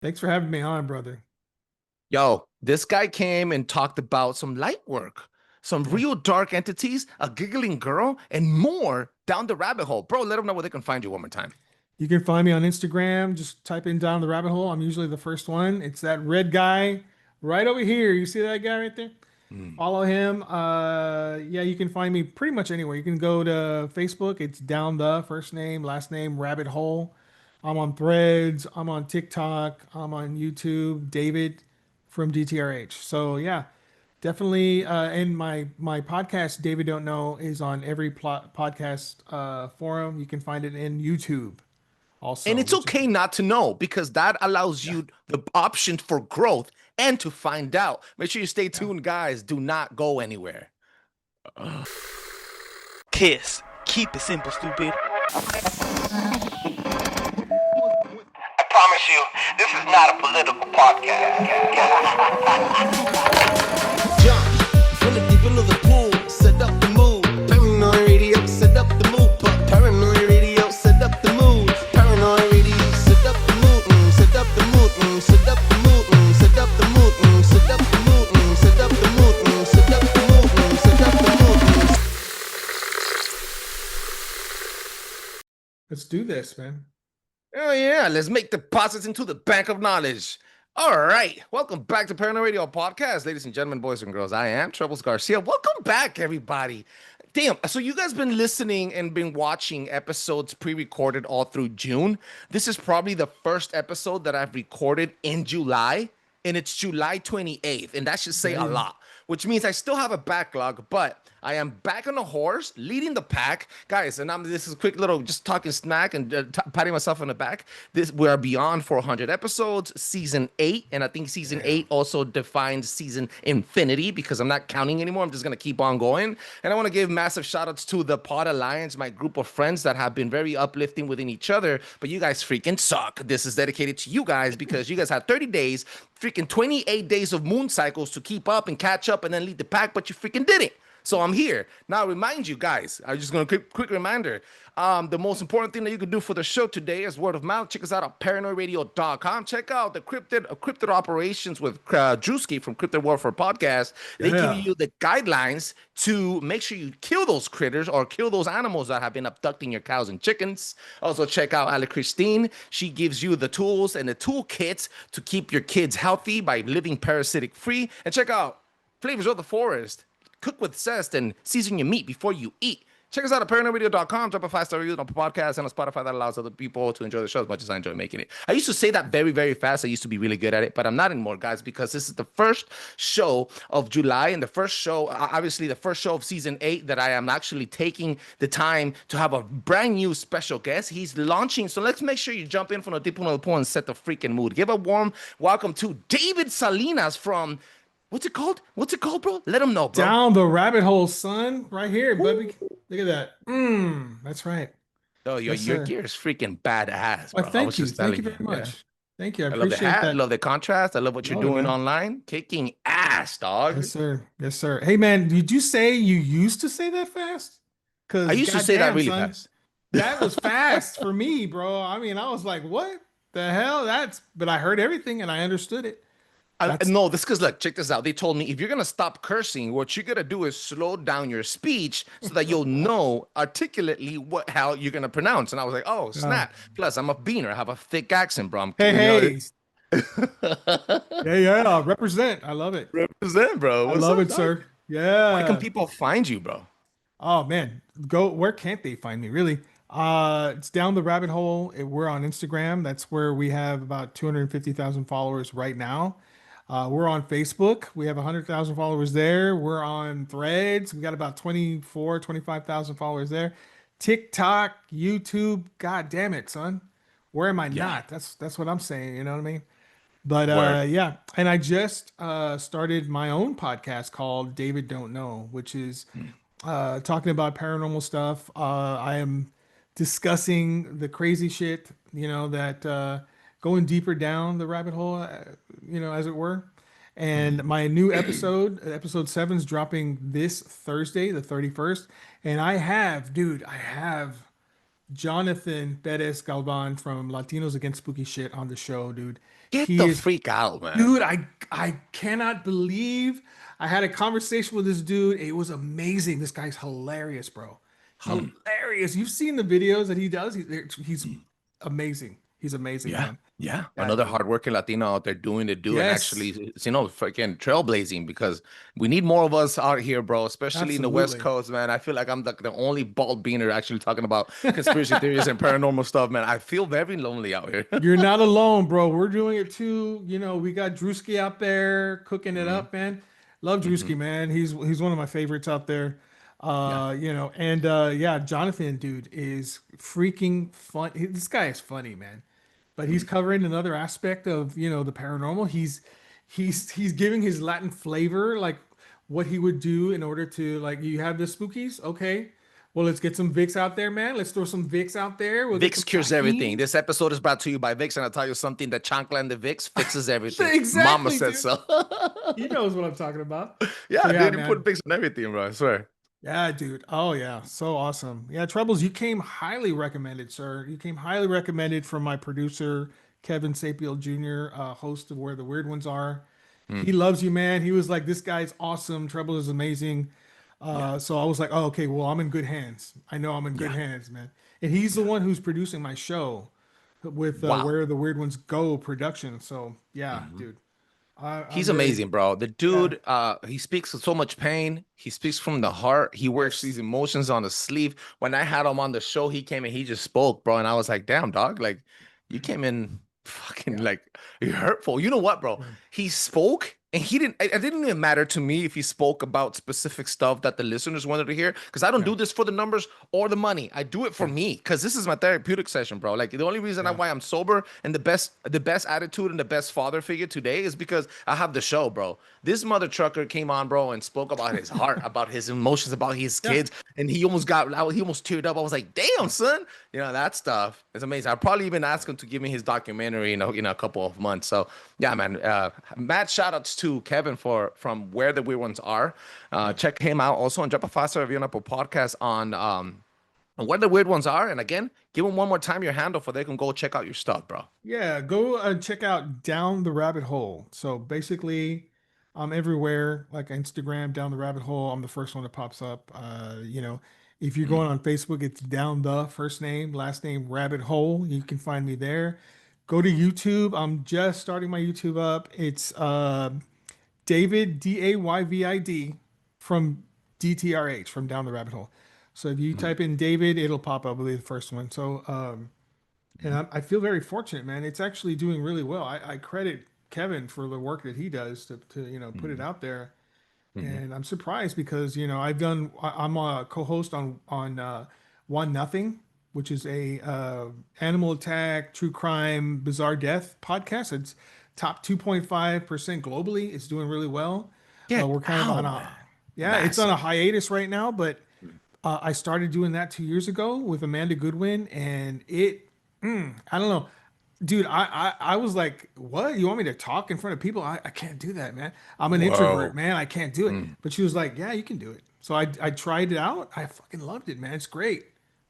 Thanks for having me on, brother. Yo, this guy came and talked about some light work, some Yeah. real dark entities, a giggling girl, and more down the rabbit hole. Bro, let them know where they can find you one more time. You can find me on Instagram. Just type in down the rabbit hole. I'm usually the first one. It's that red guy right over here. You see that guy right there? Mm. Follow him. Yeah, you can find me pretty much anywhere. You can go to Facebook. It's down the first name, last name, rabbit hole. I'm on Threads. I'm on TikTok. I'm on YouTube. David from DTRH. So yeah, definitely. And my podcast, David Don't Know, is on every podcast forum. You can find it in YouTube And also, it's which is okay not to know because that allows yeah, you the option for growth and to find out. Make sure you stay yeah. tuned, guys. Do not go anywhere. Kiss. Keep it simple, stupid. I promise you, this is not a political podcast. Jump, fill it deep into the pool, set up the mood. Paranoid radio, set up the mood. Paranoid radio, set up the mood. Paranoid radio, set up the mood. Set up the mood. Set up the mood. Set up the mood. Set up the mood. Set up the mood. Set up the mood. Set up the mood. Let's do this, man. Oh, yeah. Let's make deposits into the bank of knowledge. All right. Welcome back to Paranoi Radio Podcast. Ladies and gentlemen, boys and girls, I am Trebles Garcia. Welcome back, everybody. Damn. So you guys been listening and been watching episodes pre-recorded all through June. This is probably the first episode that I've recorded in July, and it's July 28th. And that should say a Damn. lot, which means I still have a backlog, but I am back on a horse, leading the pack, guys. And this is a quick little just talking smack and patting myself on the back. This we are beyond 400 episodes, season 8, and I think season 8 also defines season infinity because I'm not counting anymore. I'm just gonna keep on going. And I want to give massive shout outs to the Pod Alliance, my group of friends that have been very uplifting within each other. But you guys freaking suck. This is dedicated to you guys because you guys have 30 days, freaking 28 days of moon cycles to keep up and catch up and then lead the pack, but you freaking didn't. So I'm here. Now, remind you guys, I'm just going to quick reminder. The most important thing that you can do for the show today is word of mouth. Check us out at paranoidradio.com. Check out the cryptid operations with Drewski from Cryptid Warfare Podcast. They give Yeah. you the guidelines to make sure you kill those critters or kill those animals that have been abducting your cows and chickens. Also, check out Ali Christine. She gives you the tools and the toolkits to keep your kids healthy by living parasitic free. And check out Flavors of the Forest. Cook with zest and season your meat before you eat. Check us out at paranoidradio.com. Drop a 5-star review on podcast and on Spotify. That allows other people to enjoy the show as much as I enjoy making it. I used to say that very, very fast. I used to be really good at it, but I'm not anymore, guys, because this is the first show of July and the first show, obviously, the first show of season 8 that I am actually taking the time to have a brand new special guest. He's launching. So let's make sure you jump in from the deep pool and set the freaking mood. Give a warm welcome to Dayvid Salinas from. What's it called? What's it called, bro? Let them know, bro. Down the rabbit hole, son. Right here, Woo. baby. Look at that. That's right. Oh, Yes, your sir. gear is freaking badass, Well, bro. I was thank you. just Thank you telling you. very Yeah. much. Thank you. I I love the appreciate hat. I that. love the contrast. I love what you're Love it, doing man. online. Kicking ass, Yes, dog. sir. Yes, sir. Hey, man, did you say you used to say that fast? I Because used to say that goddamn, really son, fast. that was fast for me, bro. I mean, I was like, what the hell? But I heard everything and I understood it. That's No, this because look, check this out. They told me if you're gonna stop cursing, what you're gonna do is slow down your speech so that you'll know articulately how you're gonna pronounce. And I was like, oh uh, snap! Plus, I'm a beaner. I have a thick accent, bro. hey, hey. It's Yeah, yeah. Represent. I love it. represent, bro. I What's love up, it, dog? sir. Where can Yeah. people find you, bro? Oh man, go where can't they find me really? It's down the rabbit hole. We're on Instagram. That's where we have about 250,000 followers right now. We're on Facebook. We have 100,000 followers there. We're on Threads. We got about 24, 25,000 followers there. TikTok, YouTube. God damn it, son. Where am I Yeah. not? That's what I'm saying. You know what I mean? But Word. yeah, and I just started my own podcast called David Don't Know, which is talking about paranormal stuff. I am discussing the crazy shit, that going deeper down the rabbit hole, as it were. And my new episode 7 is dropping this Thursday, the 31st. And I have Jonathan Perez Galvan from Latinos Against Spooky Shit on the show, dude. Get He the is, freak out, man. dude. I cannot believe I had a conversation with this dude. It was amazing. This guy's hilarious, bro. Hilarious. You've seen the videos that he does. He's amazing. He's amazing, Yeah, man. yeah. Yeah, Another dude. hardworking Latino out there doing it, and Yes, actually, freaking trailblazing because we need more of us out here, bro. Especially in the West absolutely. Coast, man. I feel like I'm the only bald beaner actually talking about conspiracy theories and paranormal stuff, man. I feel very lonely out here. You're not alone, bro. We're doing it too. You know, we got Drewski out there cooking it Hmm. up, man. Love Hmm. Drewski, man. He's one of my favorites out there. Yeah. You know, and yeah, Jonathan, dude, is freaking fun. This guy is funny, man. But he's covering another aspect of, you know, the paranormal. He's giving his Latin flavor, like what he would do in order to, like, you have the spookies, okay. Well, let's get some Vicks out there, man. Let's throw some Vicks out there. We'll get Vicks some cures everything. Tajín. This episode is brought to you by Vicks, and I'll tell you something: the chancla and the Vicks fixes everything. Mama Exactly, said dude. so. He knows what I'm talking about. So Yeah, yeah, dude, you put man. Vicks on everything, bro. I swear. Yeah, dude. Oh yeah, so awesome. Yeah, Trebles, you came highly recommended, sir. You came highly recommended from my producer, Kevin Sapiel Jr., host of Where the Weird Ones Are. Hmm. He loves you, man. He was like, "This guy's awesome. Trebles is amazing." Yeah, So I was like, "Oh, okay. Well, I'm in good hands. I know I'm in good yeah, hands, man." And he's the yeah. one who's producing my show with Wow. Where the Weird Ones Go production. So yeah, Mhm. dude. He's I'm very amazing, bro. The yeah. dude, he speaks with so much pain. He speaks from the heart. He works Yes. these emotions on the sleeve. When I had him on the show, he came and he just spoke, bro. And I was like, damn, dog, like you came in fucking Yeah. like you're hurtful. You know what, bro? Yeah. He spoke and he didn't, it didn't even matter to me if he spoke about specific stuff that the listeners wanted to hear. Cause I don't Yeah. do this for the numbers or the money. I do it for Yeah. me. Cause this is my therapeutic session, bro. Like the only reason Yeah. why I'm sober and the best attitude and the best father figure today is because I have the show, bro. This mother trucker came on, bro, and spoke about his heart, about his emotions, about his Yeah. kids, and he almost got out. He almost teared up. I was like, "Damn, son!" You know that stuff is amazing. I'll probably even ask him to give me his documentary in a couple of months. So yeah, man. Mad shout outs to Kevin from Where the Weird Ones Are. Check him out also and drop a 5-star review on Apple Podcast on Where the Weird Ones Are. And again, give them one more time your handle for they can go check out your stuff, bro. Yeah, go and check out Down the Rabbit Hole. So basically, I'm everywhere, like Instagram, Down the Rabbit Hole. I'm the first one that pops up. You know, if you're Mm, going on Facebook, it's Down the first name, last name, Rabbit Hole. You can find me there. Go to YouTube. I'm just starting my YouTube up. It's Dayvid, Dayvid, from DTRH, from Down the Rabbit Hole. So if you mm, type in David, it'll pop up. I believe the first one. So and mm, I feel very fortunate, man. It's actually doing really well. I credit Kevin for the work that he does to you know put it mm, out there, mm, and I'm surprised because you know I'm a co-host on One Nothing, which is a animal attack, true crime, bizarre death podcast. It's top 2.5% globally. It's doing really well. Get We're kind of on out, a man. yeah, it's on a Massive. hiatus right now, but I started doing that 2 years ago with Amanda Goodwin, and I don't know, dude. I was like, what? You want me to talk in front of people? I can't do that, man. I'm an introvert, Whoa. man. I can't do it. Mm, But she was like, yeah, you can do it. So I tried it out. I fucking loved it, man. It's great.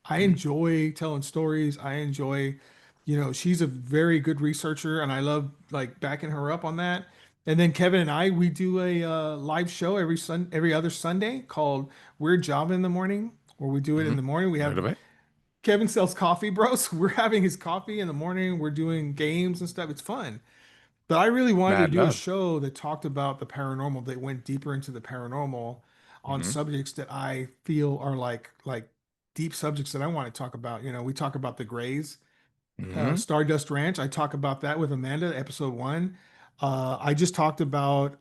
I mm, enjoy telling stories. I enjoy, you know, she's a very good researcher, and I love like backing her up on that. And then Kevin and I, we do a live show every other Sunday called Weird Job in the Morning, where we do it in mhm. the morning. We Heard have of it? Kevin sells coffee, bro. So we're having his coffee in the morning. We're doing games and stuff. It's fun. But I really wanted to Mad do a love. show that talked about the paranormal, that went deeper into the paranormal on Hmm. subjects that I feel are like deep subjects that I want to talk about. You know, we talk about the Grays, Hmm. Stardust Ranch. I talk about that with Amanda, episode one. I just talked about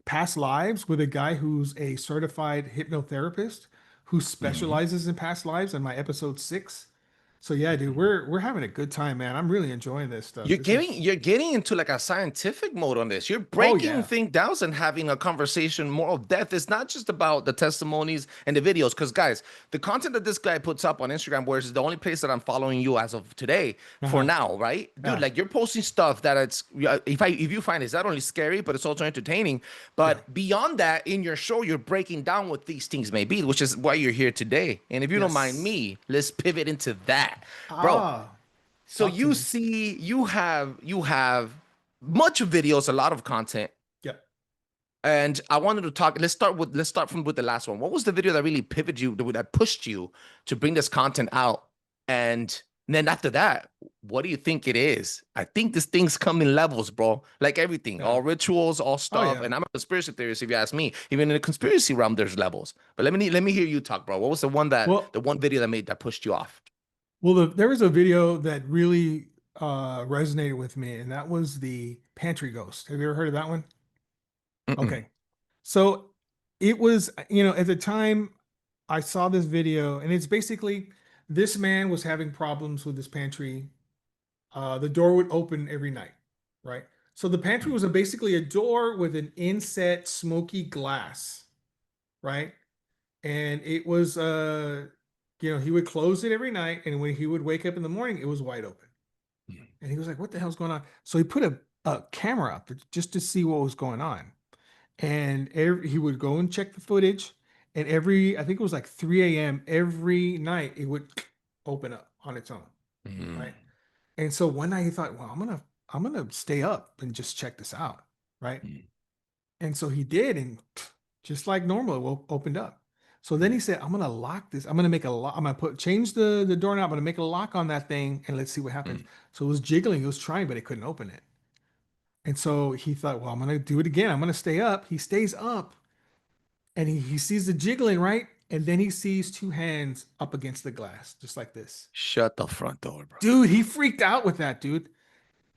past lives with a guy who's a certified hypnotherapist who Hmm. specializes in past lives in my episode six. So yeah, dude, we're having a good time, man. I'm really enjoying this stuff. This is You're getting into like a scientific mode on this. You're oh breaking yeah, things down and having a conversation more of depth. It's not just about the testimonies and the videos. Because guys, the content that this guy puts up on Instagram, where it's the only place that I'm following you as of today for uh-huh, now, right? Dude, yeah, like you're posting stuff that it's if you find it's not only scary, but it's also entertaining. yeah, But beyond that, in your show, you're breaking down what these things may be, which is why you're here today. And if you don't mind yes. me, let's pivot into that. Bro, Ah. So Talk to you me. see, you have much videos, a lot of content, Yep. and I wanted to talk. Let's start from with the last one. What was the video that really pivoted you, that pushed you to bring this content out? And then after that, what do you think it is? I think this thing's come in levels, bro. Like everything, Yeah. all rituals, all Oh stuff. yeah. And I'm a conspiracy theorist, if you ask me. Even in the conspiracy realm, there's levels. But let me hear you talk, bro. What was Well, the one video that pushed you off? there was a video that really resonated with me, and that was the pantry ghost. Have you ever heard of that one? Mm-mm. Okay. So it was, at the time I saw this video, and it's basically this man was having problems with his pantry. The door would open every night, right? So the pantry was basically a door with an inset smoky glass, right? And it was, he would close it every night, and when he would wake up in the morning, it was wide open. And he was like, "What the hell's going on?" So he put a camera up just to see what was going on. And he would go and check the footage, and I think it was like 3 a.m. every night it would open up on its own, Mm, right? And so one night he thought, well, I'm gonna stay up and just check this out, right? mm, And so he did, and just like normal, it opened up. So then he said, I'm gonna lock this. I'm gonna make a lock. I'm gonna change the doorknob. I'm gonna make a lock on that thing, and let's see what happens. mm, So it was jiggling. It was trying, but it couldn't open it. And so he thought, well, I'm gonna do it again. I'm gonna stay up. He stays up, and he sees the jiggling, right? And then he sees two hands up against the glass, just like this. Shut the front door, bro. Dude, he freaked out with that, dude.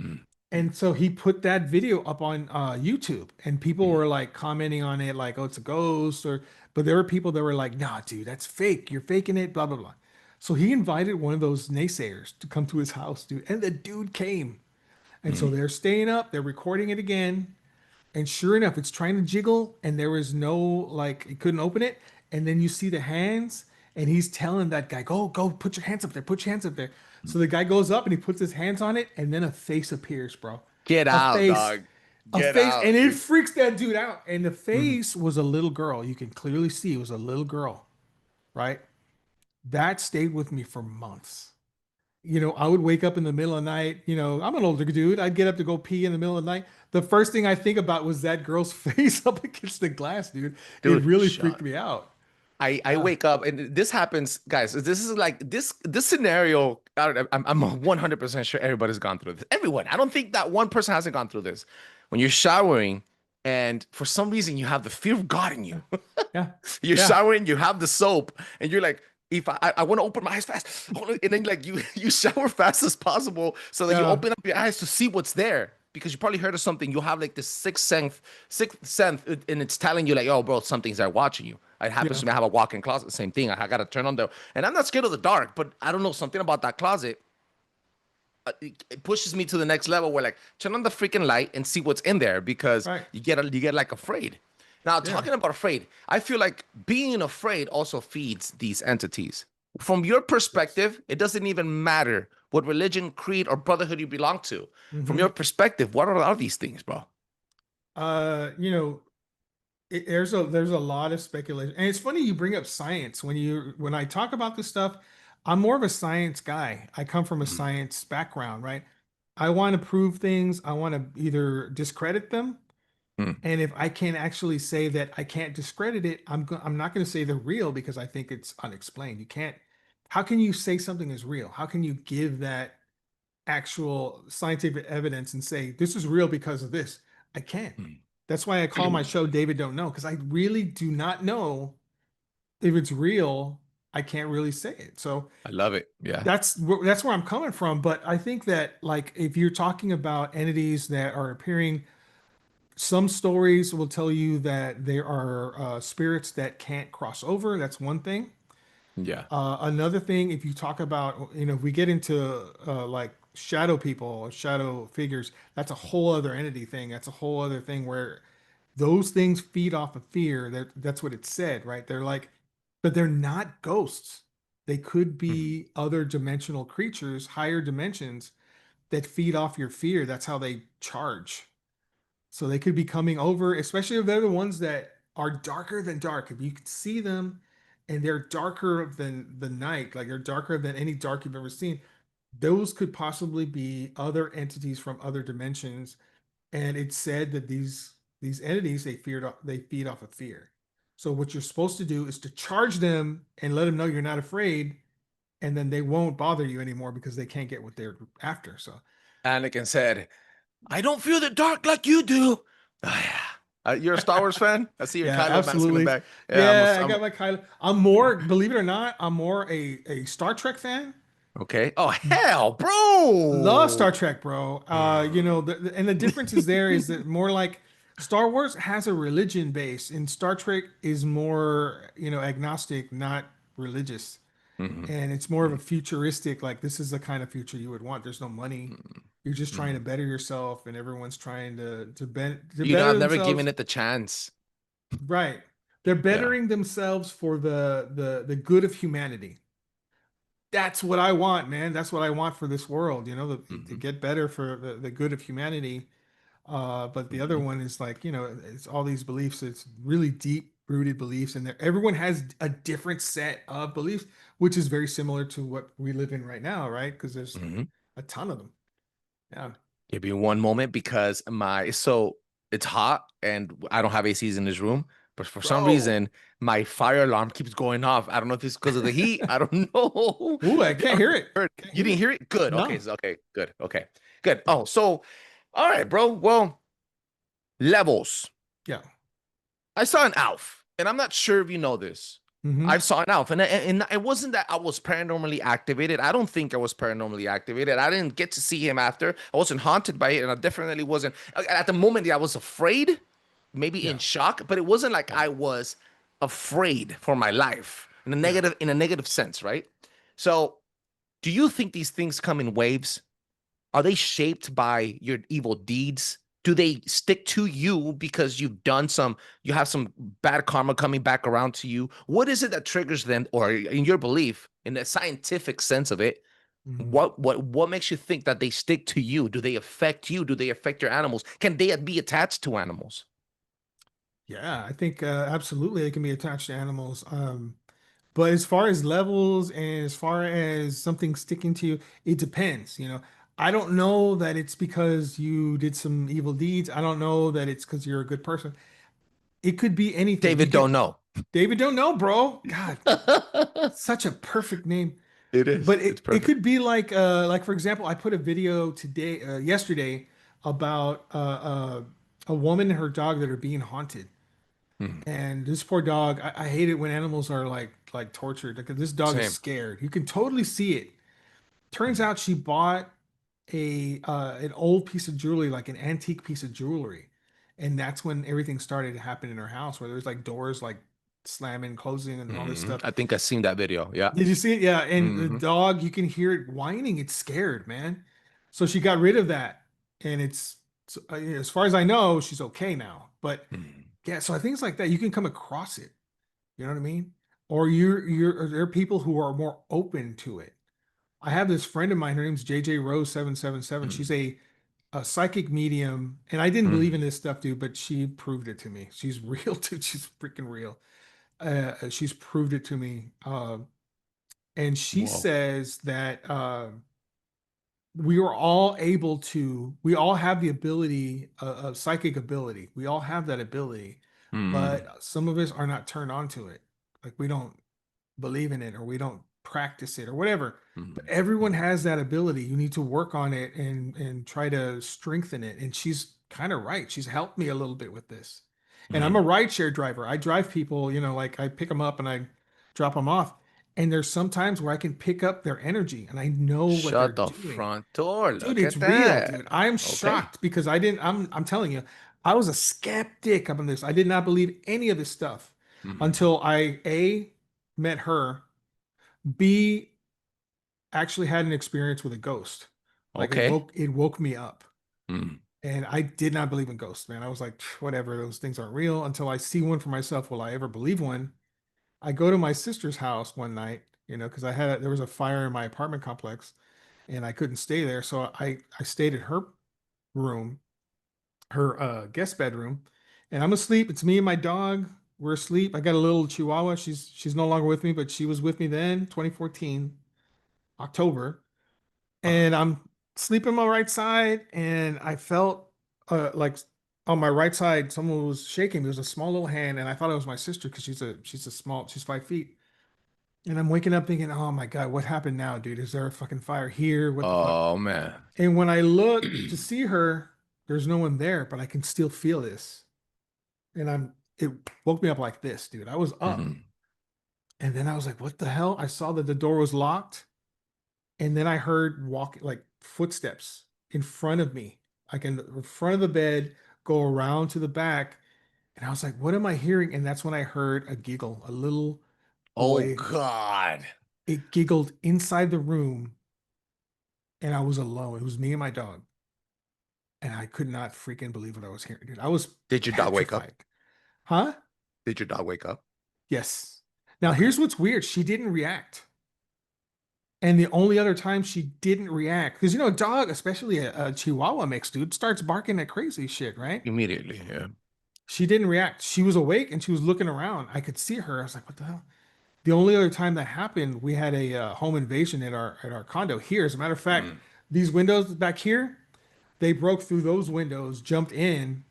Mm, And so he put that video up on YouTube, and people mm, were like commenting on it, like, "Oh, it's a ghost," but there were people that were like, "Nah, dude, that's fake. You're faking it." Blah blah blah. So he invited one of those naysayers to come to his house, dude, and the dude came. And so mm, they're staying up, they're recording it again, and sure enough, it's trying to jiggle, and there was no, like, it couldn't open it. And then you see the hands, and he's telling that guy, go, put your hands up there, put your hands up there. mm. So the guy goes up and he puts his hands on it, and then a face appears, bro. Get A out, face, dog. a Get face, and out, it dude. freaks that dude out. And the Mhm. face was a little girl. You can clearly see it was a little girl, right? That stayed with me for months. I would wake up in the middle of the night. I'm an older dude. I'd get up to go pee in the middle of the night. The first thing I think about was that girl's face up against the glass, dude. It Dude, really freaked shut. me out. I Yeah. wake up and this happens, guys. This is like this scenario. I don't know, I'm 100% sure everybody's gone through this. Everyone. I don't think that one person hasn't gone through this. When you're showering and for some reason you have the fear of God in you. Yeah. You're Yeah. showering, you have the soap, and you're like, if I want to open my eyes fast, and then like you shower fast as possible so that you Yeah. open up your eyes to see what's there because you probably heard of something. You have like this sixth sense, and it's telling you like, oh, bro, something's there watching you. It happens Yeah. to me. I have a walk-in closet, same thing. I gotta turn on and I'm not scared of the dark, but I don't know something about that closet. It pushes me to the next level where like turn on the freaking light and see what's in there because Right. you get like afraid. Now, Yeah. talking about afraid, I feel like being afraid also feeds these entities. From your Yes. perspective, it doesn't even matter what religion, creed, or brotherhood you belong to. From your Hmm. perspective, what are these things, bro? Uh, you know, there's a lot of speculation, and it's funny you bring up science when I talk about this stuff. I'm more of a science guy. I come from a Mm, science background, right? I want to prove things. I want to either discredit them, mm, and if I can actually say that I can't discredit it, I'm not going to say they're real because I think it's unexplained. You can't. How can you say something is real? How can you give that actual scientific evidence and say this is real because of this? I can't. mm. That's why I call my show David Don't Know, because I really do not know if it's real. I can't really say it. So I love it. Yeah. that's where I'm coming from. But I think that, like, if you're talking about entities that are appearing, some stories will tell you that there are spirits that can't cross over. That's one thing. Yeah. Another thing, if you talk about, if we get into like shadow people or shadow figures, that's a whole other entity thing. That's a whole other thing where those things feed off of fear. That's what it said, right? They're like, but they're not ghosts. They could Mhm. be other dimensional creatures, higher dimensions that feed off your fear. That's how they charge. So they could be coming over, especially if they're the ones that are darker than dark. If you could see them and they're darker than the night, like they're darker than any dark you've ever seen, those could possibly be other entities from other dimensions. And it's said that these entities they feed off of fear. So what you're supposed to do is to charge them and let them know you're not afraid, and then they won't bother you anymore because they can't get what they're after. So Anakin said, "I don't feel the dark like you do." Ah, yeah. You're a Star Wars fan? I see your yeah, Kylo mask in the absolutely. back. Yeah, Yeah, I I'm got my Kylo. I'm more, believe it or not, I'm more a Star Trek fan. okay. Oh hell, Love bro. Star Trek, bro. And the difference is there is that more like Star Wars has a religion base, and Star Trek is more, agnostic, not religious. Mhm, And it's more of a futuristic, like this is the kind of future you would want. There's no money. mhm, You're just trying to mhm. better yourself, and everyone's trying to You know, better I've never themselves. given it the chance. Right. They're Yeah. bettering themselves for the good of humanity. That's what I want, man. That's what I want for this world, to Mhm, get better for the good of humanity. But the other mhm, one is like, it's all these beliefs. It's really deep rooted beliefs, and everyone has a different set of beliefs, which is very similar to what we live in right now, right? Because there's mhm. a ton of them. Yeah. Give me one moment because it's hot and I don't have ACs in this room, but for some Bro. reason my fire alarm keeps going off. I don't know if it's because of the heat. I don't know. Ooh, I I can't hear it. heard. Can't You hear didn't it. hear it? Good. Okay. No. Okay. Good. Okay. Good. Oh, so all right, bro. Well, levels. Yeah. I saw an Alf, and I'm not sure if you know this. I Hmm. saw an Alf, and it wasn't that I was paranormally activated. I don't think I was paranormally activated. I didn't get to see him after. I wasn't haunted by it, and I definitely wasn't. At the moment, I was afraid, maybe in Yeah. shock, but it wasn't like Yeah. I was afraid for my life Yeah. in a negative sense, right? So, do you think these things come in waves? Are they shaped by your evil deeds? Do they stick to you because you have some bad karma coming back around to you? What is it that triggers them, or in your belief, in the scientific sense of it, Mhm. what makes you think that they stick to you? Do they affect you? Do they affect your animals? Can they be attached to animals? Yeah, I think absolutely it can be attached to animals. But as far as levels and as far as something sticking to you, it depends. I don't know that it's because you did some evil deeds. I don't know that it's because you're a good person. It could be anything. You David can, don't know. David, don't know, bro. God, such a perfect name. It is. But It's it perfect. could be like for example, I put a video yesterday about a woman and her dog that are being haunted. Mhm. And this poor dog, I hate it when animals are like tortured. Like this dog is Same. scared. You can totally see it. Turns out she bought an old piece of jewelry, like an antique piece of jewelry. And that's when everything started to happen in her house, where there's like doors like slamming, closing, and all this Mhm. stuff. I think I've seen that video. Yeah. Did you see it? Yeah. And the Hmm. dog, you can hear it whining. It's scared, man. So she got rid of that. And as far as I know, she's okay now. But yeah, so I think it's like that. You can come across it. You know what I mean? Or or there are people who are more open to it. I have this friend of mine, her name's JJ Rose 777. She's a psychic medium, and I didn't believe in this stuff, dude, but she proved it to me. She's real, dude. She's freaking real. She's proved it to me. And she Whoa. says that we all have the ability, psychic ability. We all have that ability, Mm. but some of us are not turned on to it. Like we don't believe in it or we don't practice it or whatever. But Mhm. everyone Mhm. has that ability. You need to work on it and try to strengthen it. And she's kind of right. She's helped me a little bit with this. And I'm a Mhm. rideshare driver. I drive people, like I pick them up and I drop them off. And there's some times where I can pick up their energy and I know what Shut they're the doing. front door. Dude, Look it's at real, that. dude. I'm Okay. shocked because I'm telling you, I was a skeptic up on this. I did not believe any of this stuff Mhm. until I met her, B actually had an experience with a ghost. Like Okay. it woke me up. Mm. And I did not believe in ghosts, man. I was like, whatever, those things aren't real until I see one for myself. Will I ever believe one? I go to my sister's house one night, because there was a fire in my apartment complex and I couldn't stay there. So I stayed at her room, her guest bedroom, and I'm asleep. It's me and my dog. We're asleep. I got a little chihuahua. She's no longer with me, but she was with me then, 2014, October. and I'm sleeping on my right side, and I felt like on my right side, someone was shaking me. It was a small little hand, and I thought it was my sister because she's 5 feet. And I'm waking up thinking, oh my God, what happened now, dude? Is there a fucking fire here? What the fuck? Oh man. And when I look to see her, there's no one there, but I can still feel this. And it woke me up like this, dude. I was up. Mhm. And then I was like, what the hell? I saw that the door was locked. And then I heard like footsteps in front of me, like in the front of the bed, go around to the back. And I was like, what am I hearing? And that's when I heard a giggle, a little Oh boy. God. It giggled inside the room, and I was alone. It was me and my dog. And I could not freaking believe what I was hearing, dude. I was Did your dog wake up? petrified. Huh? Did your dog wake up? Yes. Now, Okay. here's what's weird. She didn't react. And the only other time she didn't react, because a dog, especially a Chihuahua mix, dude, starts barking at crazy shit, right? Immediately, yeah. She didn't react. She was awake and she was looking around. I could see her. I was like, what the hell? The only other time that happened, we had a home invasion at our condo here. As a matter of fact, Mm. these windows back here, they broke through those windows, jumped in,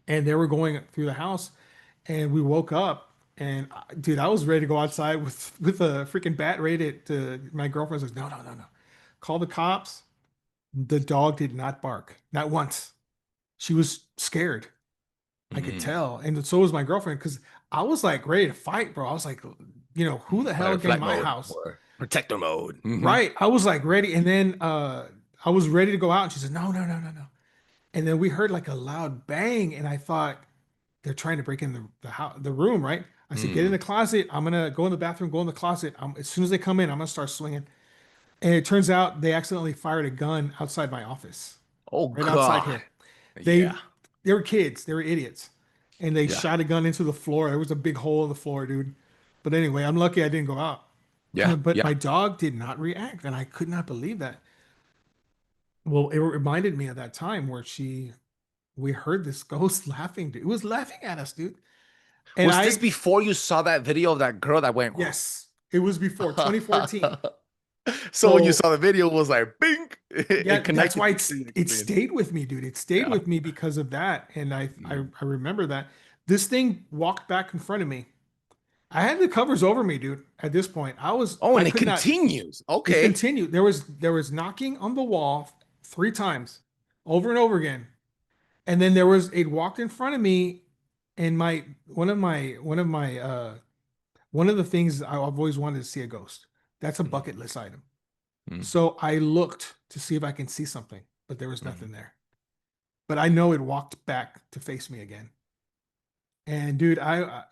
and they were going through the house. And we woke up, and dude, I was ready to go outside with a freaking bat, ready to. My girlfriend's like, no, no, no, no, call the cops. The dog did not bark, not once. She was scared. I could Mhm. tell, and so was my girlfriend because I was like ready to fight, bro. I was like, who the Fight hell or get in flight my mode house? or protector mode. Mhm. Right. I was like ready, and then I was ready to go out, and she said, no, no, no, no, no. And then we heard like a loud bang, and I thought they're trying to break in the house, the room, right? I said, get in the Mm. closet. I'm gonna go in the bathroom, go in the closet. As soon as they come in, I'm gonna start swinging. And it turns out they accidentally fired a gun outside my office, Oh right outside God. here. Yeah. They were kids, they were idiots, and they Yeah. shot a gun into the floor. There was a big hole in the floor, dude. But anyway, I'm lucky I didn't go out. Yeah. But my Yeah. dog did not react, and I could not believe that. Well, it reminded me of that time where we heard this ghost laughing, dude. It was laughing at us, dude. And Was this before you saw that video of that girl that went? yes, it was before 2014. So when you So saw the video, it was like, bink. yeah, It that's connected why to your it experience. stayed with me, dude. It stayed Yeah. with me because of that, and Mm. I remember that this thing walked back in front of me. I had the covers over me, dude. At this point, Oh, I and it could not. continues. It Okay. continued. There was knocking on the wall 3 times, over and over again, and then it walked in front of me, and one of the things I've always wanted to see a ghost. That's a Mm. bucket list item. Mm. So I looked to see if I can see something, but there was Mm. nothing there. But I know it walked back to face me again. And dude, I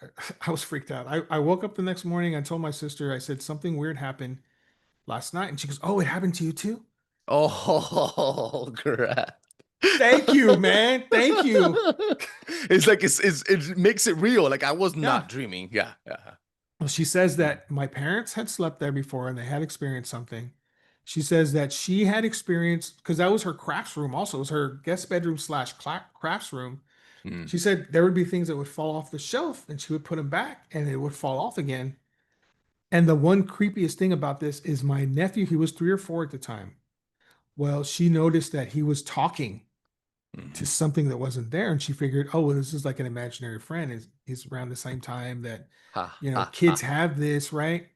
was freaked out. I woke up the next morning. I told my sister, I said something weird happened last night, and she goes, "Oh, it happened to you too." Oh, crap. Thank you, man. Thank you. It's like it makes it real. Like I was Yeah. not dreaming. Yeah. Yeah. Well, she says Mm. that my parents had slept there before and they had experienced something. She says that she had experienced because that was her crafts room. Also, it was her guest bedroom slash crafts room. Mm. She said there would be things that would fall off the shelf, and she would put them back, and it would fall off again. And the one creepiest thing about this is my nephew. He was 3 or 4 at the time. Well, she noticed that he was talking to Mhm. something that wasn't there, and she figured, oh, well, this is like an imaginary friend. Is around the same time that Ha ha kids ha. have this, right?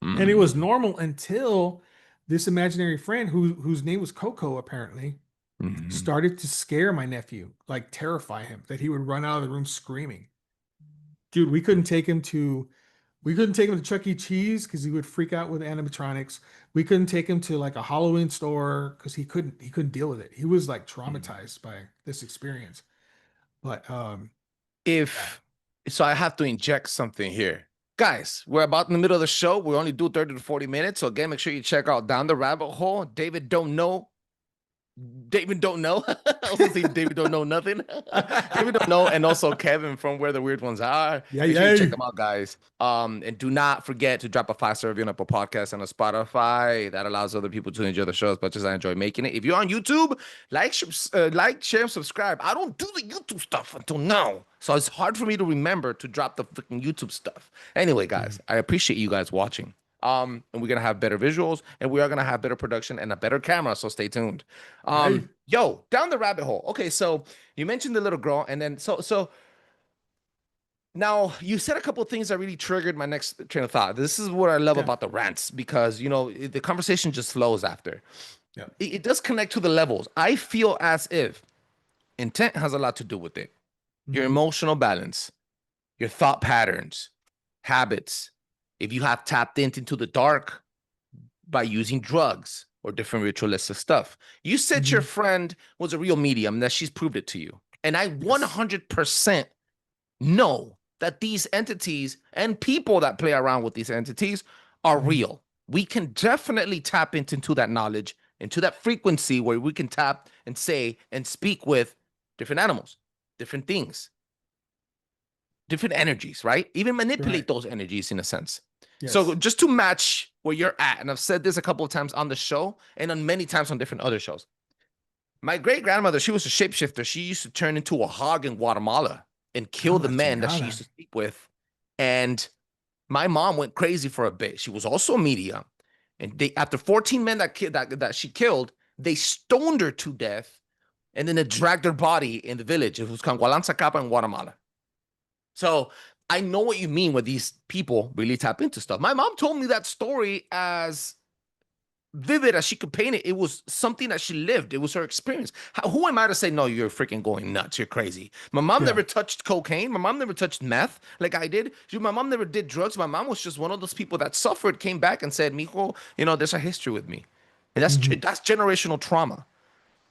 And it was Mm. normal until this imaginary friend whose name was Coco apparently Mhm. started to scare my nephew, like terrify him, that he would run out of the room screaming. Dude, we couldn't take him to Chuck E. Cheese because he would freak out with animatronics. We couldn't take him to like a Halloween store because he couldn't deal with it. He was like Mm. traumatized by this experience. But yeah. If so, I have to inject something here. Guys, we're about in the middle of the show. We only do 30 to 40 minutes. So again, make sure you check out Down the Rabbit Hole. David don't know. David don't know. I was gonna say David don't know nothing. David don't know, and also Kevin from Where the Weird Ones Are. Yeah, Make sure you check yeah. them out, guys. And do not forget to drop a 5-star review on Apple Podcast and on Spotify. That allows other people to enjoy the show as much as I enjoy making it. If you're on YouTube, like, share, and subscribe. I don't do the YouTube stuff until now, so it's hard for me to remember to drop the freaking YouTube stuff. Anyway, guys, I appreciate you guys watching. And we're gonna have better visuals, and we are gonna have better production and a better camera. So stay tuned. Hey. Yo, down the rabbit hole. Okay, so you mentioned the little girl, and then so now you said a couple of things that really triggered my next train of thought. This is what I love Yeah. about the rants because the conversation just flows after. Yeah. It does connect to the levels. I feel as if intent has a lot to do with it. Your Mhm. emotional balance, your thought patterns, habits. If you have tapped into the dark by using drugs or different ritualistic stuff. You said your Mhm. friend was a real medium, that she's proved it to you. And I Yes. 100% know that these entities and people that play around with these entities are Mhm. real. We can definitely tap into that knowledge, into that frequency where we can tap and say and speak with different animals, different things, different energies, right? Even manipulate Right. those energies in a sense. So Yes. just to match where you're at, and I've said this a couple of times on the show and on many times on different other shows. My great grandmother, she was a shapeshifter. She used to turn into a hog in Guatemala and kill Oh, the la men that she used chingada. to speak with. And my mom went crazy for a bit. She was also a medium. And they, after 14 men that she killed, they stoned her to death. And then they dragged her body in the village. It was called Gualanzacapa in Guatemala. So I know what you mean when these people really tap into stuff. My mom told me that story as vivid as she could paint it. It was something that she lived. It was her experience. Who am I to say, no, you're freaking going nuts. You're crazy. My mom Yeah. never touched cocaine. My mom never touched meth like I did. My mom never did drugs. My mom was just one of those people that suffered, came back and said, Mijo, there's a history with me. And Mhm. that's generational trauma.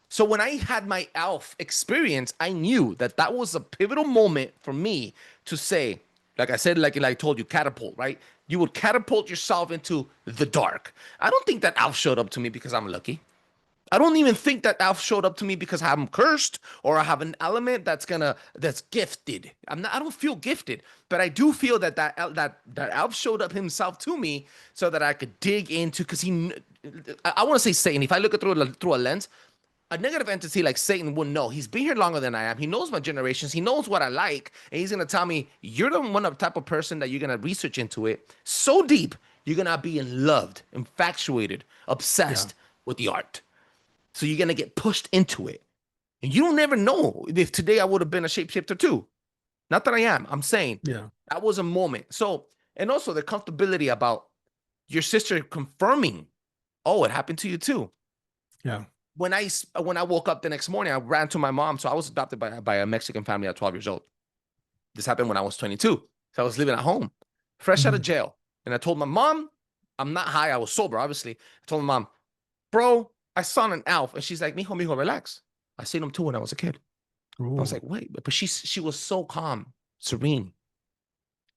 So when I had my ALF experience, I knew that that was a pivotal moment for me to say, like I said, like I told you, catapult, right? You would catapult yourself into the dark. I don't think that ALF showed up to me because I'm lucky. I don't even think that ALF showed up to me because I'm cursed or I have an element that's gifted. I don't feel gifted, but I do feel that ALF showed up himself to me so that I could dig into because I want to say Satan. If I look at through a lens, a negative entity like Satan wouldn't know. He's been here longer than I am. He knows my generations. He knows what I like. And he's going to tell me, you're the one of the type of person that you're going to research into it so deep, you're going to be in loved, infatuated, Yeah. obsessed with the art. So you're going to get pushed into it. And you don't never know if today I would have been a shapeshifter too. Not that I am. I'm saying Yeah. that was a moment. So, and also the comfortability about your sister confirming, oh, it happened to you too. Yeah. When I woke up the next morning, I ran to my mom. So I was adopted by a Mexican family at 12 years old. This happened when I was 22. So I was living at home, fresh out of Mhm. jail. And I told my mom, I'm not high. I was sober, obviously. I told my mom, bro, I saw an elf. And she's like, mijo, relax. I seen him too when I was a kid. I was Ooh. like, wait, but she was so calm, serene.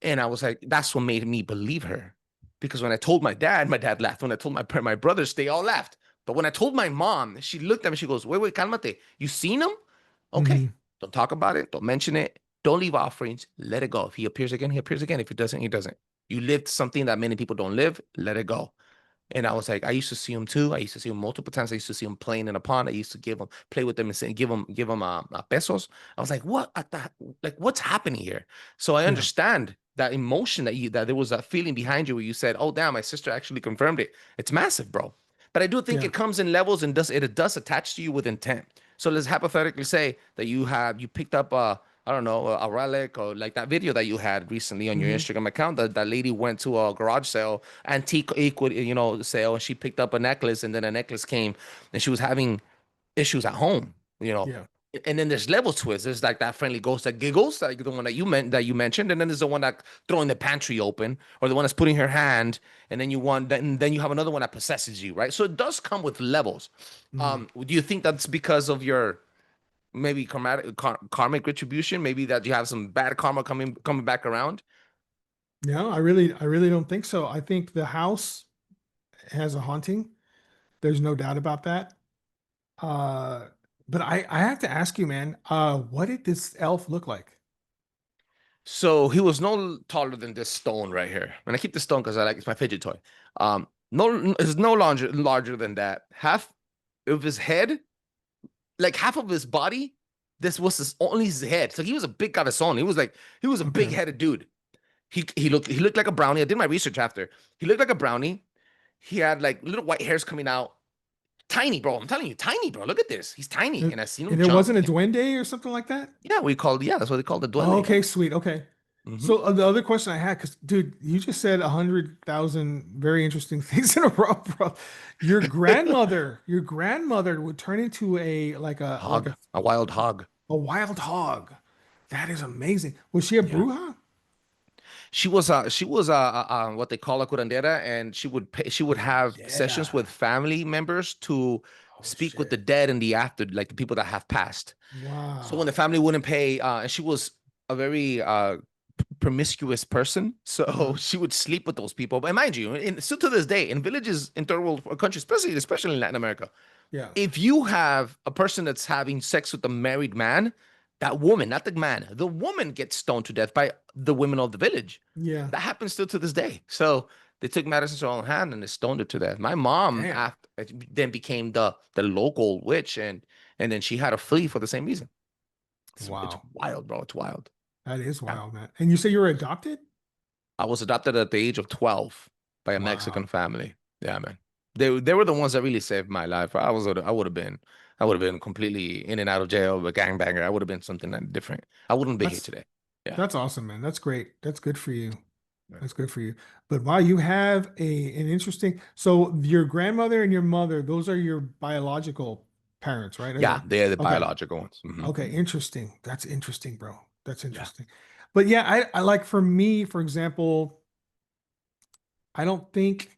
And I was like, that's what made me believe her. Because when I told my dad laughed. When I told my brothers, they all laughed. But when I told my mom, she looked at me, she goes, wait, calmate. You seen him? Okay. Mhm. Don't talk about it. Don't mention it. Don't leave offerings. Let it go. If he appears again, he appears again. If he doesn't, he doesn't. You lived something that many people don't live. Let it go. And I was like, I used to see him too. I used to see him multiple times. I used to see him playing in a pond. I used to play with them and say, give him pesos. I was like, what? Like, what's happening here? So I Yeah. understand that emotion that there was that feeling behind you where you said, oh, damn, my sister actually confirmed it. It's massive, bro. But I do think Yeah. it comes in levels and it does attach to you with intent. So let's hypothetically say that you picked up I don't know, a relic or like that video that you had recently on your Mhm. Instagram account. That lady went to a garage sale, antique equity, sale, and she picked up a necklace, and then a necklace came, and she was having issues at home. Yeah. And then there's levels to it. There's like that friendly ghost that giggles, like the one that you mentioned, and then there's the one that throwing the pantry open, or the one that's putting her hand, and then then you have another one that possesses you, right? So it does come with levels. Mhm. Do you think that's because of your maybe karmic retribution, maybe that you have some bad karma coming back around? No, I really don't think so. I think the house has a haunting. There's no doubt about that. Uh, but I have to ask you, man, what did this elf look like? So he was no taller than this stone right here, and I keep the stone because it's my fidget toy. No, it's no larger than that. Half of his head, like half of his body, this was only his head. So he was a big cabezón. He was a big Okay. headed dude. He looked like a brownie. I did my research after. He looked like a brownie. He had like little white hairs coming out. Tiny, bro. I'm telling you, tiny, bro. Look at this. He's tiny. And, And I seen him and it jump. wasn't a duende or something like that? Yeah, that's what they called the Oh, duende. okay, sweet. Okay. Hmm. So the other question I had, because dude, you just said 100,000 very interesting things in a row, bro. Your grandmother would turn into a like a like Hog, a wild hog. a wild hog. That is amazing. Was she a Yeah. bruja? She was what they call a curandera, and she would have sessions Yeah. with family members to Oh speak with the shit. dead and the after, like the people that have passed. So when the Wow. family wouldn't pay, and she was a very promiscuous person, so Uh-huh. she would sleep with those people. But mind you, still to this day, in villages in third world countries, especially in Latin America, Yeah. if you have a person that's having sex with a married man, that woman, not the man, the woman gets stoned to death by the women of the village. Yeah. That happens still to this day. So they took matters into their own hand and they stoned her to death. My mom Damn. after then became the local witch, and then she had to flee for the same reason. It's Wow. wild, bro. It's wild. That is Yeah. wild, man. And you say you were adopted? I was adopted at the age of 12 by a Wow. Mexican family. Yeah, man. They were the ones that really saved my life. I would have been completely in and out of jail, a gangbanger. I would have been something different. I wouldn't be here That's today. Yeah. that's awesome, man. That's great. That's good for you. Yeah. That's good for you. But wow, you have an interesting. So your grandmother and your mother, those are your biological parents, right? Yeah, they're the Okay. biological ones. Mhm. Okay, interesting. That's interesting, bro. That's Yeah. interesting. But yeah, I like for me, for example, I don't think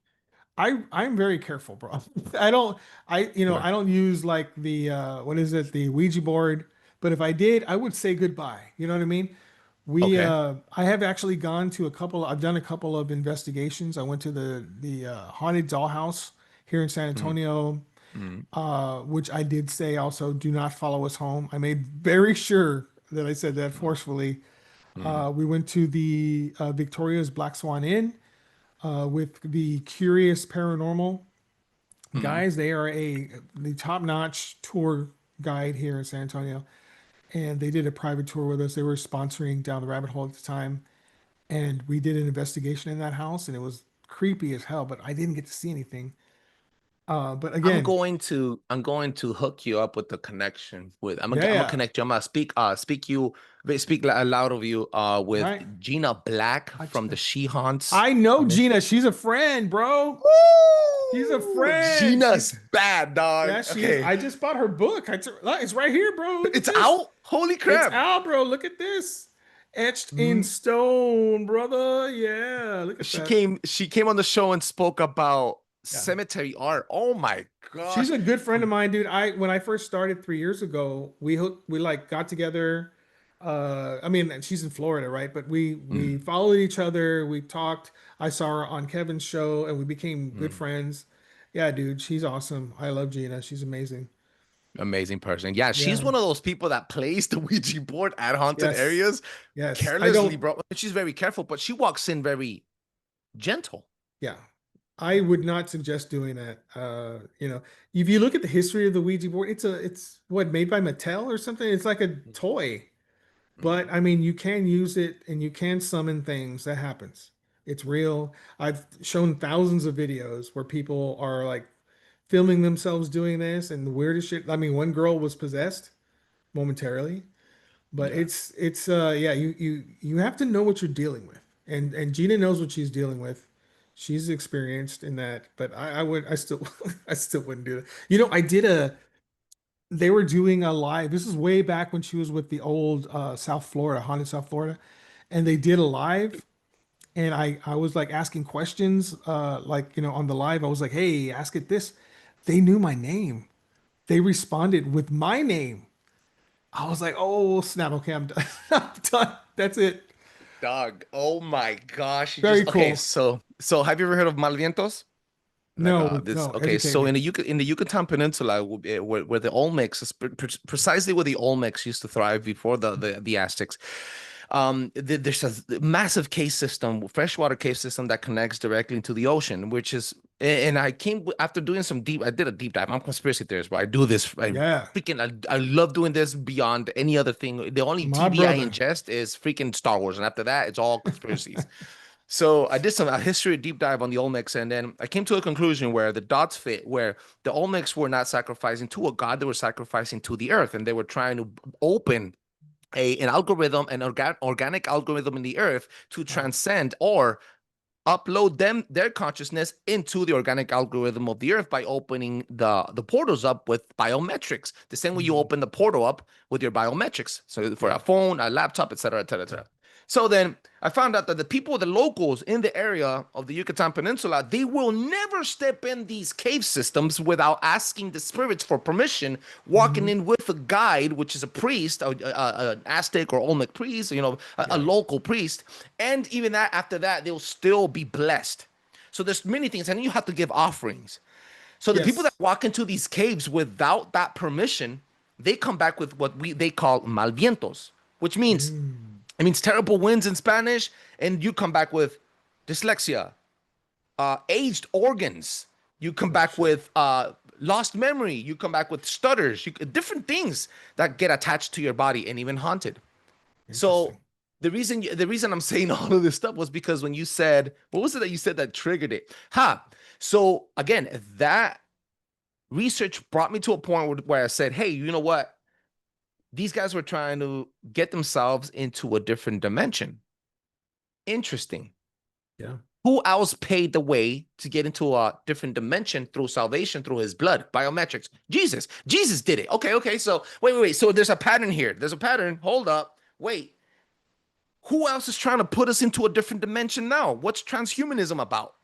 I'm very careful, bro. I don't Okay. I don't use like the what is it, the Ouija board, but if I did, I would say goodbye. You know what I mean? Okay. I have actually gone to I've done a couple of investigations. I went to the haunted dollhouse here in San Mhm. Antonio, Mhm. which I did say also do not follow us home. I made very sure that I said that forcefully. Mhm. We went to the Victoria's Black Swan Inn with the Curious Paranormal Mhm. guys. They are the top-notch tour guide here in San Antonio, and they did a private tour with us. They were sponsoring Down the Rabbit Hole at the time, and we did an investigation in that house, and it was creepy as hell. But I didn't get to see anything. But I'm again, going to I'm going to hook you up with the connection with I'm yeah, gonna yeah, connect you. I'm gonna speak loud of you with right. Gina Black I, from the She Haunts. I know Gina. She's a friend, bro. She's a Woo! friend. Gina's bad, dog. Yeah, she is. Okay. I just bought her book. It's right here, bro. Look at It's this. out. Holy It's crap. out, bro. Look at this. Etched in Mm, stone, brother. Yeah, look at She that. came on the show and spoke about Yeah. cemetery art. Oh my She's gosh. a good friend of mine, dude. When I first started 3 years ago, we like got together. I mean, and she's in Florida, right? But we Mm, followed each other. We talked. I saw her on Kevin's show, and we became good mm. friends. Yeah, dude, she's awesome. I love Gina. She's amazing. Amazing person. Yeah, she's Yeah. one of those people that plays the Ouija board at haunted Yes. areas Yes. I carelessly, don't. bro. She's very careful, but she walks in very gentle. Yeah. I would not suggest doing that. If you look at the history of the Ouija board, it's what, made by Mattel or something. It's like a toy. But Mhm. I mean, you can use it and you can summon things. That happens. It's real. I've shown thousands of videos where people are like filming themselves doing this and the weirdest shit. I mean, one girl was possessed momentarily, but Yeah. it's yeah, you have to know what you're dealing with. And Gina knows what she's dealing with. She's experienced in that, but I still I still wouldn't do that. I did they were doing a live. This is way back when she was with the old South Florida, haunted South Florida, and they did a live. And I was like asking questions, like on the live. I was like, "Hey, ask it this." They knew my name. They responded with my name. I was like, "Oh snap! Okay, I'm done. I'm done. That's it." Dog. Oh my gosh. You Very just okay. cool. So have you ever heard of Malvientos? Like No, this. no, Okay. educate So me. in the Yucatan Peninsula, where the Olmecs, precisely where the Olmecs used to thrive before the Aztecs, there's a massive cave system, freshwater cave system that connects directly into the ocean, which is And I after doing I did a deep dive. I'm a conspiracy theorist, but I do this. Yeah, I love doing this beyond any other thing. The only my TV I brother. ingest is freaking Star Wars. And after that, it's all conspiracies. So I did a history deep dive on the Olmecs, and then I came to a conclusion where the dots fit, where the Olmecs were not sacrificing to a god, they were sacrificing to the earth, and they were trying to open an algorithm, an organic algorithm in the earth to transcend or upload their consciousness into the organic algorithm of the earth by opening the portals up with biometrics, the same way you open the portal up with your biometrics, so for a phone, a laptop, etc., etc., etc. So then I found out that the locals in the area of the Yucatan Peninsula, they will never step in these cave systems without asking the spirits for permission, walking in with a guide, which is a priest, an Aztec or Olmec priest, a local priest. And even that, after that, they'll still be blessed. So there's many things, and you have to give offerings. So the people that Yes. walk into these caves without that permission, they come back with what they call malvientos, which means it means terrible winds in Spanish, and you come back with dyslexia, aged organs. You come back with lost memory. You come back with stutters. Different things that get attached to your body and even haunted. So Interesting. the reason I'm saying all of this stuff was because when you said, what was it that you said that triggered it? So again, that research brought me to a point where I said, hey, you know what? These guys were trying to get themselves into a different dimension. Interesting. Yeah. Who else paid the way to get into a different dimension through salvation, through his blood, biometrics? Jesus. Jesus did it. Okay. So wait. So there's a pattern here. There's a pattern. Hold up. Wait. Who else is trying to put us into a different dimension now? What's transhumanism about?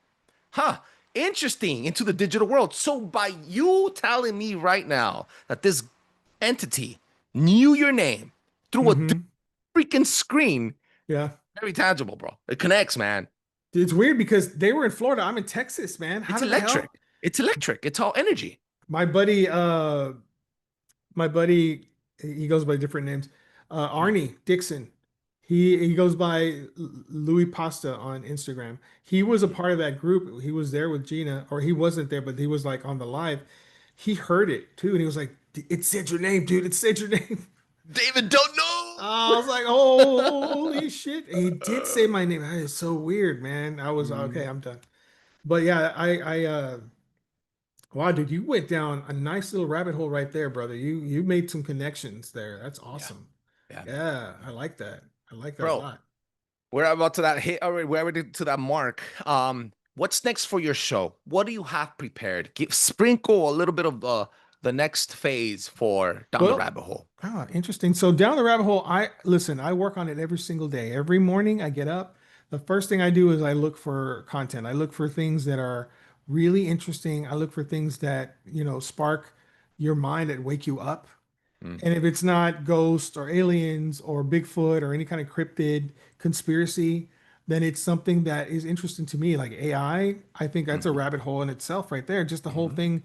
Interesting. Into the digital world. So by you telling me right now that this entity knew your name through a Mm-hmm. freaking screen, Yeah. very tangible, bro. It connects, man. It's weird because they were in Florida. I'm in Texas, man. How It's did the electric. hell? It's electric. It's all energy. My buddy, my buddy, he goes by different names. Arnie Dixon. He goes by Louis Pasta on Instagram. He was a part of that group. He was there with Gina, or he wasn't there, but he was like on the live. He heard it too, and he was like, "It said your name, dude. It said your name." David don't know. I was like, "Holy shit!" He did say my name. That is so weird, man. I was okay. I'm done. But yeah, wow, dude, you went down a nice little rabbit hole right there, brother. You made some connections there. That's Yeah. awesome. Yeah, man. Yeah, I like that. I like that a Bro, lot. we're about to that hit already. We're already to that mark. What's next for your show? What do you have prepared? Sprinkle a little bit of the next phase for Down the Well, Rabbit Hole. interesting. So down the rabbit hole, I work on it every single day. Every morning I get up. The first thing I do is I look for content. I look for things that are really interesting. I look for things that, spark your mind, that wake you up. Mm, And if it's not ghosts or aliens or Bigfoot or any kind of cryptid conspiracy, then it's something that is interesting to me. Like AI, I think that's a mhm, rabbit hole in itself right there. Just the whole mhm. thing.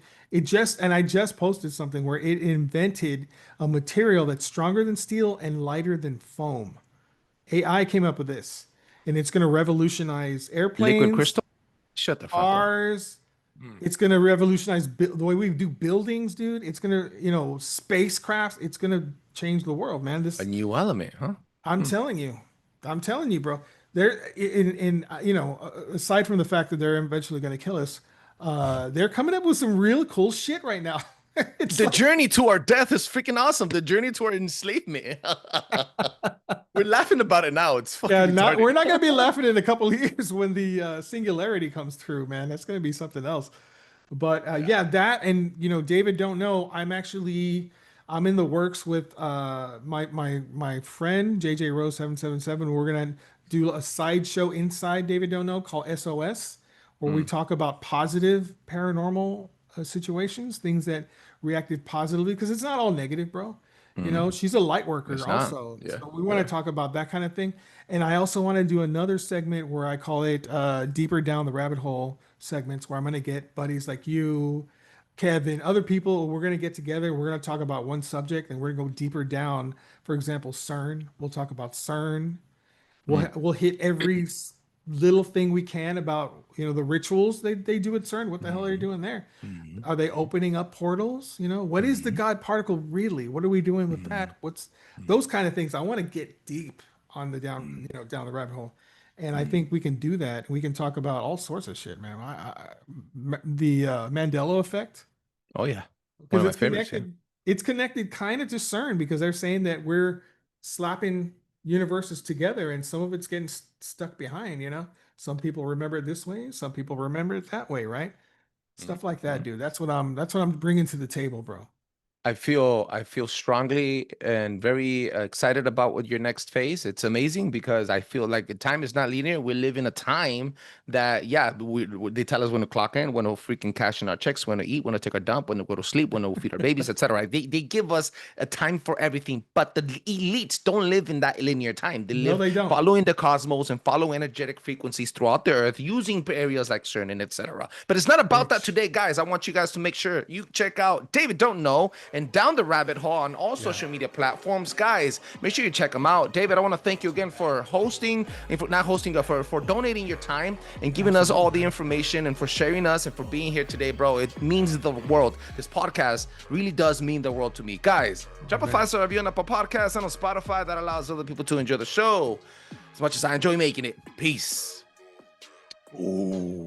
And I just posted something where it invented a material that's stronger than steel and lighter than foam. AI came up with this, and it's going to revolutionize Liquid airplanes, crystal? Shut the fuck up. cars. Mm. It's going to revolutionize the way we do buildings, dude. It's going to, spacecrafts. It's going to change the world, man. A new element, huh? I'm Hmm. telling you, I'm telling you, bro. They're aside from the fact that they're eventually going to kill us, they're coming up with some real cool shit right now. It's The like, journey to our death is freaking awesome. The journey to our enslavement. We're laughing about it now. It's fucking yeah, retarded. we're not going to be laughing in a couple of years when the singularity comes through, man. That's going to be something else. But yeah, that and David don't know. I'm in the works with my friend JJ Rose 777. We're gonna do a sideshow inside David don't know called SOS, where we Mm, talk about positive paranormal situations, things that reacted positively, because it's not all negative, bro. mm. She's a light worker It's not. also, Yeah. so we want Yeah. to talk about that kind of thing. And I also want to do another segment where I call it deeper down the rabbit hole segments, where I'm going to get buddies like you, Kevin, other people. We're going to get together. We're going to talk about one subject, and we're going to go deeper down. For example, CERN. We'll talk about CERN. Mm. We'll hit every little thing we can about, the rituals they do at CERN. What the hell are they doing there? Are they opening up portals? What is the God particle really? What are we doing with that? What's those kind of things? I want to get deep on the down the rabbit hole. And I think we can do that. We can talk about all sorts of shit, man. The Mandela effect. Oh yeah, one Because of my it's favorites. connected. It's connected kind of to CERN because they're saying that we're slapping universes together, and some of it's getting stuck behind. Some people remember it this way, some people remember it that way, right? Stuff like that, dude. That's what I'm bringing to the table, bro. I feel strongly and very excited about what your next phase. It's amazing because I feel like the time is not linear. We live in a time that they tell us when to clock in, when to freaking cash in our checks, when to eat, when to take a dump, when to go to sleep, when to feed our babies, etc. They give us a time for everything, but the elites don't live in that linear time. They No, live they don't. following the cosmos and follow energetic frequencies throughout the earth using areas like CERN and etc. But it's not about that today, guys. I want you guys to make sure you check out Dayvid Don't Know and Down the Rabbit Hole on all social media platforms. Guys, make sure you check them out. Dayvid, I want to thank you again for hosting, and for donating your time and giving us all the information and for sharing us and for being here today, bro. It means the world. This podcast really does mean the world to me. Guys, drop a 5-star review on Apple Podcasts and on Spotify. That allows other people to enjoy the show as much as I enjoy making it. Peace. Ooh.